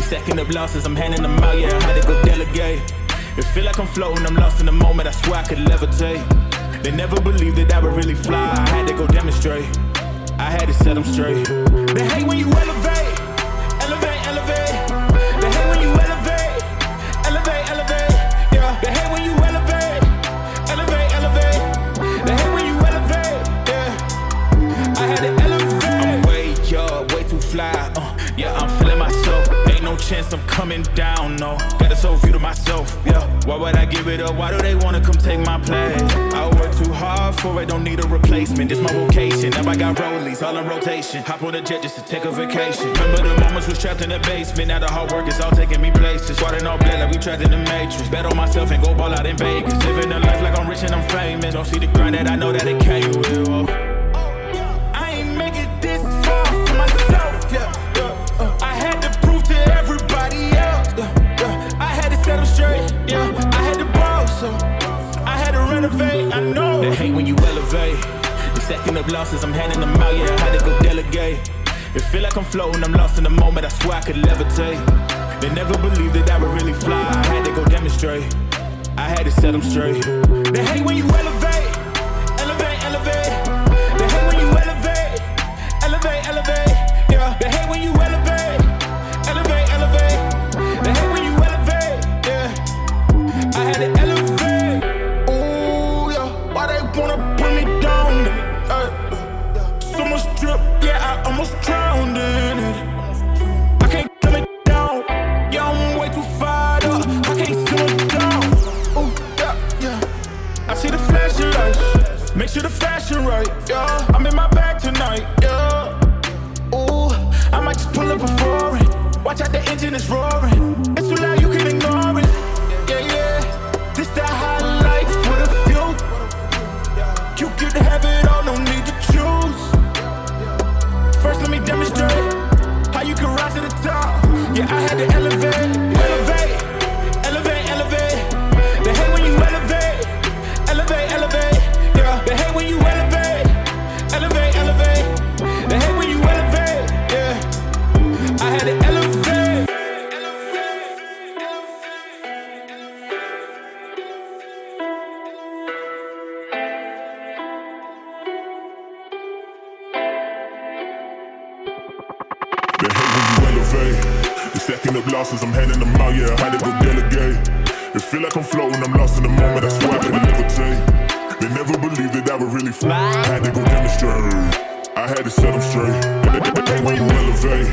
Stacking up losses, I'm handing them out, yeah, I had to go delegate. It feel like I'm floating, I'm lost in the moment, I swear I could levitate. They never believed that I would really fly, I had to go demonstrate. I had to set them straight. They hate when you elevate, elevate, elevate. They hate when you elevate, elevate, elevate. Yeah, they hate when you elevate, elevate, elevate. They hate when you elevate, yeah. I had to elevate. I'm way up, way too fly, yeah, I'm feeling myself. Ain't no chance I'm coming down, no. Got a soul view to myself, yeah. Why would I give it up? Why do they wanna come take my place? I work too hard for it, don't need a replacement. This my vocation, now I got rollies, all in rotation. Hop on a jet just to take a vacation. Remember the moments was trapped in the basement. Now the hard work is all taking me places. Water all blood like we trapped in the matrix. Bet on myself and go ball out in Vegas. Living a life like I'm rich and I'm famous. Don't see the grind that I know that it came with. Oh. I ain't make it this far for myself, yeah. I had to prove to everybody else, I had to set them straight, yeah. I had to ball, so I had to renovate, I know. They hate when you elevate. They stacking up losses, I'm handing them out, yeah, I had to go delegate. It feel like I'm floating, I'm lost in the moment, I swear I could levitate. They never believed that I would really fly, I had to go demonstrate. I had to set them straight. They hate when you elevate, elevate, elevate. They hate when you elevate, elevate, elevate. Yeah, they hate when you elevate, elevate, elevate. They hate when you elevate, yeah. I had to elevate. Ooh, yeah. Why they wanna put me down? So much drip, yeah, I almost drowned in it. I can't come it down, yeah, I'm way too fired up. I can't slow it down. Ooh, yeah, yeah. I see the flashing lights, make sure the fashion right, yeah. I'm in my bag tonight, yeah. Ooh, I might just pull up before it. Watch out, the engine is roaring. It's too loud, you can ignore it. Yeah, yeah. This the highlights for the few. You get to have it all, no need to choose. First, let me demonstrate how you can rise to the top. Yeah, I had to elevate, elevate, elevate, elevate. They hate when you elevate, elevate, elevate. Yeah, they hate when you elevate, elevate, elevate. They hate when you elevate, yeah. I had to elevate. They hate when you elevate. They stacking up losses, I'm handing them out, yeah, I had to go delegate. It feel like I'm floating, I'm lost in the moment, I swear I could levitate. They never believed that I would really fly, I had to go demonstrate. I had to set them straight. They hate when you elevate.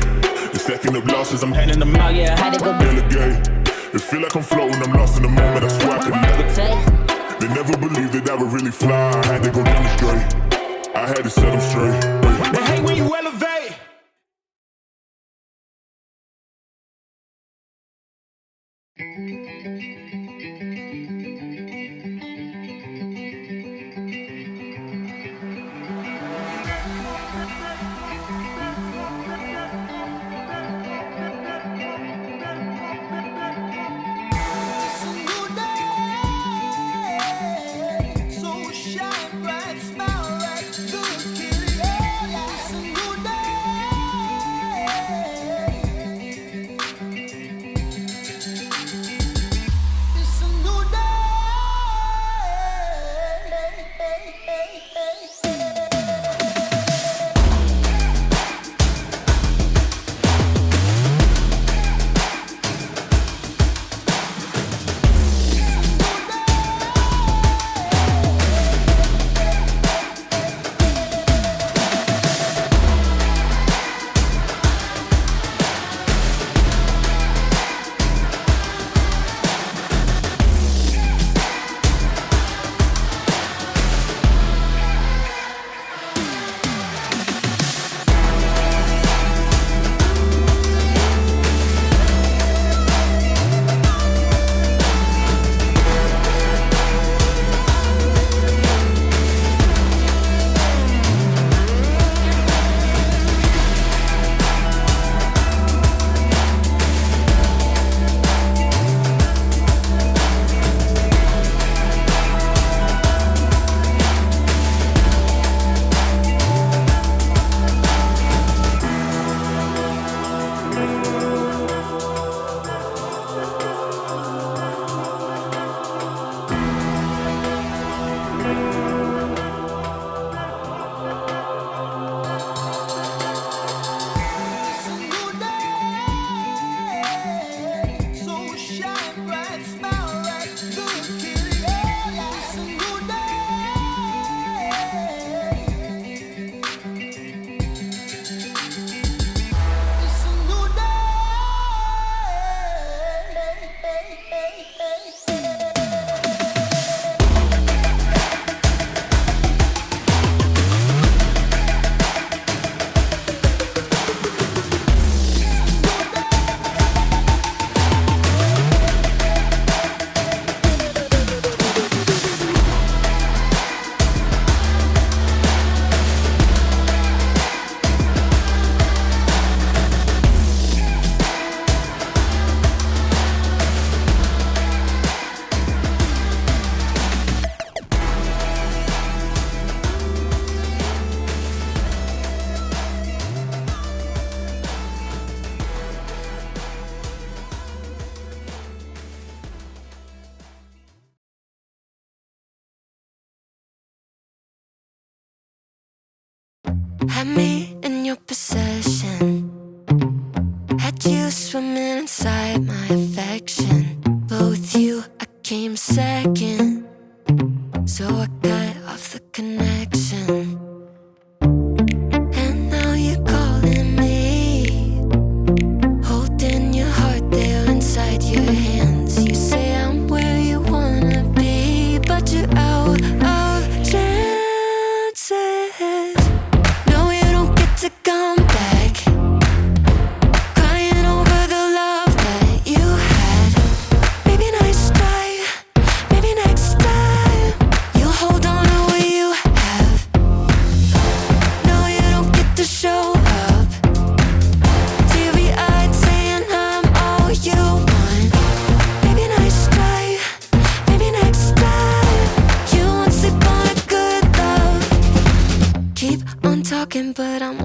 They stacking up losses, I'm handing them out, yeah, I had to go delegate. It feel like I'm floating, I'm lost in the moment, I swear I could levitate. They never believed that I would really fly, I had to go demonstrate. I had to set them straight. They hate when you elevate. Had me in your possession. Had you swimming inside my affection. But with you I came second. So I cut off the connection. And now you're calling me, holding your heart there inside your hands. You say I'm where you wanna be, but you're out of chances. No, you don't get to come back. Crying over the love that you had. Maybe next time, maybe next time you'll hold on to what you have. No, you don't get to show up, teary-eyed saying I'm all you want. Maybe next time, maybe next time you won't sleep on a good love. Keep on talking, but I'm